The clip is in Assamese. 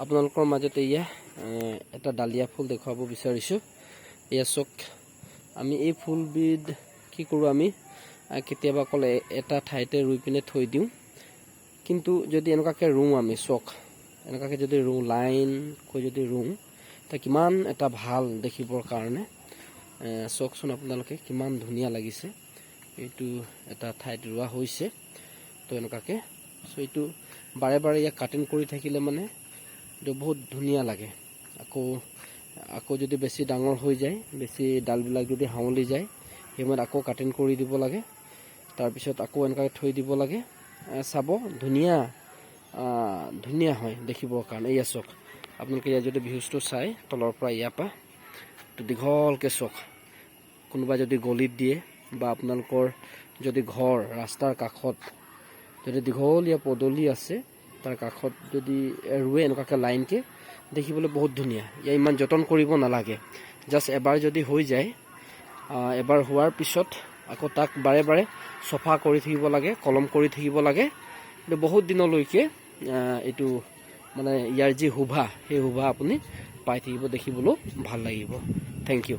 আপোনালোকৰ মাজতে এয়া এটা ডালিয়া ফুল দেখুৱাব বিচাৰিছোঁ। এয়া চাওক, আমি এই ফুলবিধ কি কৰোঁ, আমি কেতিয়াবা ক'লে এটা ঠাইতে ৰুই পিনে থৈ দিওঁ। কিন্তু যদি এনেকুৱাকৈ ৰুওঁ, আমি চাওক এনেকুৱাকৈ যদি ৰুওঁ, লাইনকৈ যদি ৰুওঁ, তা কিমান এটা ভাল দেখিবৰ কাৰণে। চাওকচোন আপোনালোকে কিমান ধুনীয়া লাগিছে। এইটো এটা ঠাইত ৰোৱা হৈছে, তো এনেকুৱাকৈ। চ' এইটো বাৰে বাৰে ইয়াক কাটিং কৰি থাকিলে মানে এইটো বহুত ধুনীয়া লাগে। আকৌ যদি বেছি ডাঙৰ হৈ যায়, বেছি ডালবিলাক যদি হাউলি যায়, সেই সময়ত আকৌ কাটিং কৰি দিব লাগে। তাৰপিছত আকৌ এনেকৈ থৈ দিব লাগে। চাব ধুনীয়া ধুনীয়া হয় দেখিবৰ কাৰণে। এয়া চাওক, আপোনালোকে ইয়াত যদি ভিউজটো চাই তলৰ পৰা, ইয়াৰ পৰা তো দীঘলকৈ চাওক। কোনোবাই যদি গলিত দিয়ে বা আপোনালোকৰ যদি ঘৰ ৰাস্তাৰ কাষত যদি দীঘলীয়া পদূলি আছে, তাৰ কাষত যদি ৰুৱে এনেকুৱাকৈ লাইনকৈ, দেখিবলৈ বহুত ধুনীয়া। ইয়াৰ ইমান যতন কৰিব নালাগে। জাষ্ট এবাৰ যদি হৈ যায়, এবাৰ হোৱাৰ পিছত আকৌ তাক বাৰে বাৰে চফা কৰি থাকিব লাগে, কলম কৰি থাকিব লাগে। কিন্তু বহুত দিনলৈকে এইটো মানে ইয়াৰ যি শোভা, সেই শোভা আপুনি পাই থাকিব, দেখিবলৈও ভাল লাগিব। Thank U.